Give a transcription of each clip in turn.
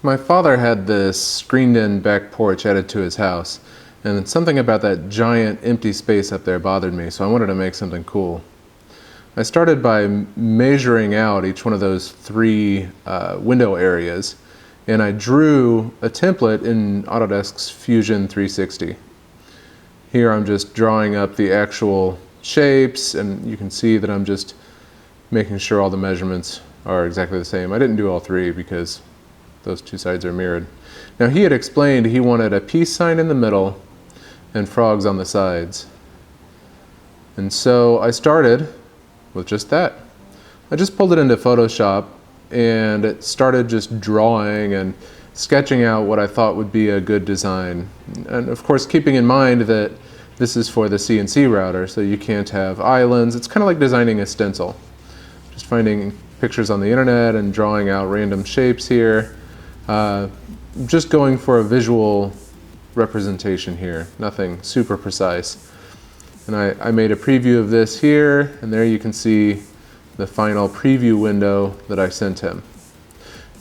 My father had this screened-in back porch added to his house, and something about that giant empty space up there bothered me, so I wanted to make something cool. I started by measuring out each one of those three window areas, and I drew a template in Autodesk's Fusion 360. Here I'm just drawing up the actual shapes, and you can see that I'm just making sure all the measurements are exactly the same. I didn't do all three because those two sides are mirrored. Now he had explained he wanted a peace sign in the middle and frogs on the sides. And so I started with just that. I just pulled it into Photoshop and started just drawing and sketching out what I thought would be a good design. And of course keeping in mind that this is for the CNC router, so you can't have islands. It's kind of like designing a stencil. Just finding pictures on the internet and drawing out random shapes here. Just going for a visual representation here, nothing super precise. And I made a preview of this here, and there you can see the final preview window that I sent him.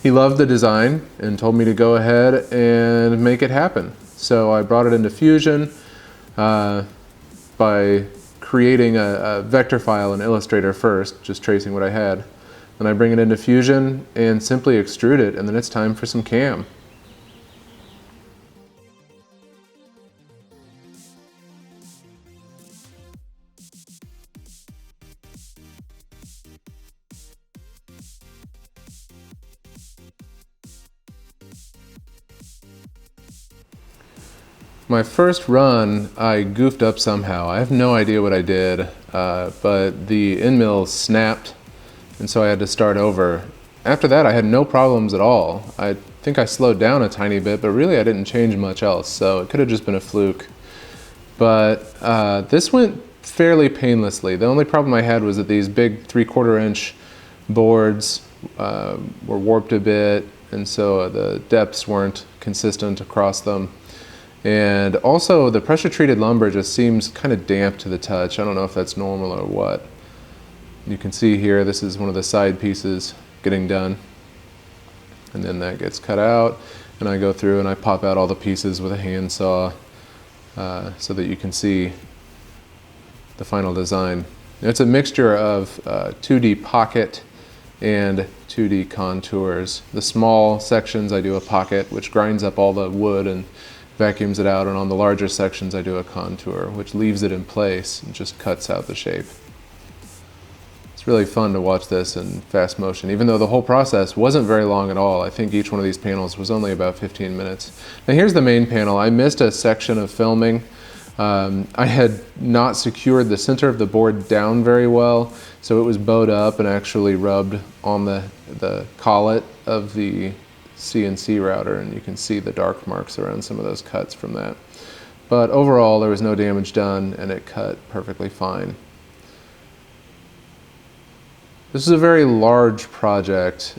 He loved the design and told me to go ahead and make it happen. So I brought it into Fusion by creating a vector file in Illustrator first, just tracing what I had. Then I bring it into Fusion and simply extrude it, and then it's time for some cam. My first run, I goofed up somehow. I have no idea what I did, but the end mill snapped, and so I had to start over. After that, I had no problems at all. I think I slowed down a tiny bit, but really I didn't change much else, so it could have just been a fluke. But this went fairly painlessly. The only problem I had was that these big 3/4 inch boards were warped a bit, and so the depths weren't consistent across them. And also the pressure treated lumber just seems kind of damp to the touch. I don't know if that's normal or what. You can see here, this is one of the side pieces getting done. And then that gets cut out, and I go through and I pop out all the pieces with a handsaw so that you can see the final design. It's a mixture of 2D pocket and 2D contours. The small sections I do a pocket, which grinds up all the wood and vacuums it out, and on the larger sections I do a contour, which leaves it in place and just cuts out the shape. It's really fun to watch this in fast motion, even though the whole process wasn't very long at all. I think each one of these panels was only about 15 minutes. Now here's the main panel. I missed a section of filming. I had not secured the center of the board down very well, so it was bowed up and actually rubbed on the collet of the CNC router, and you can see the dark marks around some of those cuts from that. But overall, there was no damage done, and it cut perfectly fine. This is a very large project,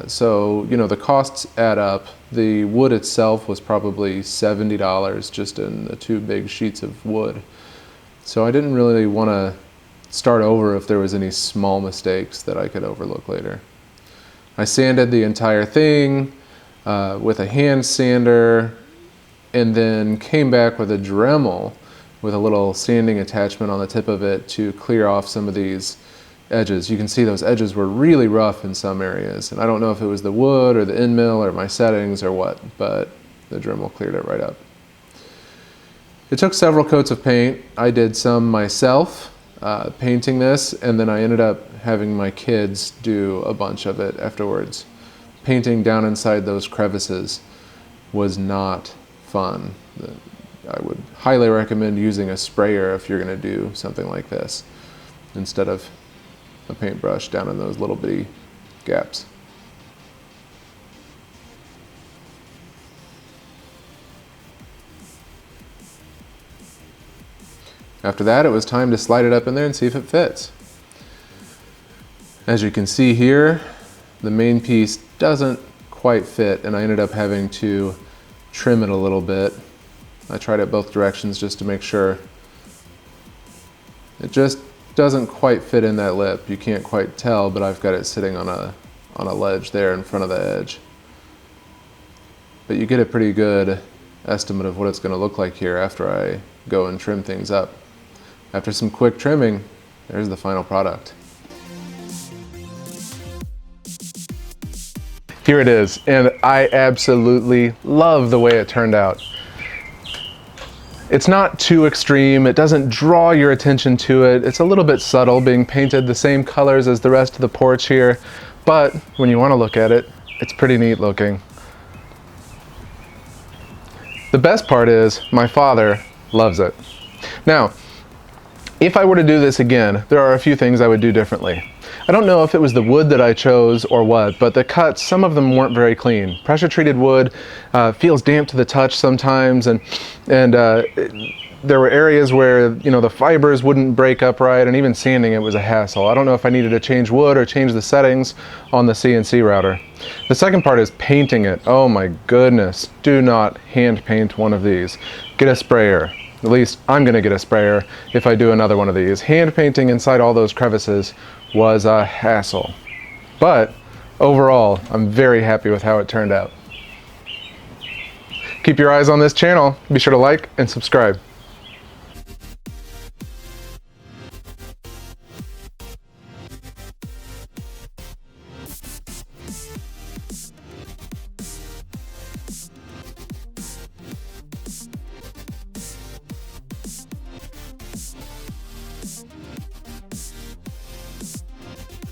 so you know the costs add up. The wood itself was probably $70 just in the two big sheets of wood. So I didn't really want to start over if there was any small mistakes that I could overlook later. I sanded the entire thing with a hand sander, and then came back with a Dremel with a little sanding attachment on the tip of it to clear off some of these edges. You can see those edges were really rough in some areas, and I don't know if it was the wood or the end mill or my settings or what, but the Dremel cleared it right up. It took several coats of paint. I did some myself painting this, and then I ended up having my kids do a bunch of it afterwards. Painting down inside those crevices was not fun. I would highly recommend using a sprayer if you're going to do something like this instead of a paintbrush down in those little bitty gaps. After that, it was time to slide it up in there and see if it fits. As you can see here, the main piece doesn't quite fit, and I ended up having to trim it a little bit. I tried it both directions just to make sure. It just doesn't quite fit in that lip. You can't quite tell, but I've got it sitting on a ledge there in front of the edge. but you get a pretty good estimate of what it's going to look like here after I go and trim things up. After some quick trimming, there's the final product. Here it is, and I absolutely love the way it turned out. It's not too extreme, it doesn't draw your attention to it, it's a little bit subtle, being painted the same colors as the rest of the porch here, but when you want to look at it, it's pretty neat looking. The best part is, my father loves it. Now, if I were to do this again, there are a few things I would do differently. I don't know if it was the wood that I chose or what, but the cuts, some of them weren't very clean. Pressure treated wood feels damp to the touch sometimes, and there were areas where, you know, the fibers wouldn't break up right, and even sanding it was a hassle. I don't know if I needed to change wood or change the settings on the CNC router. The second part is painting it. Oh my goodness, do not hand paint one of these. Get a sprayer. At least I'm gonna get a sprayer if I do another one of these. Hand painting inside all those crevices was a hassle. But overall, I'm very happy with how it turned out. Keep your eyes on this channel. Be sure to like and subscribe.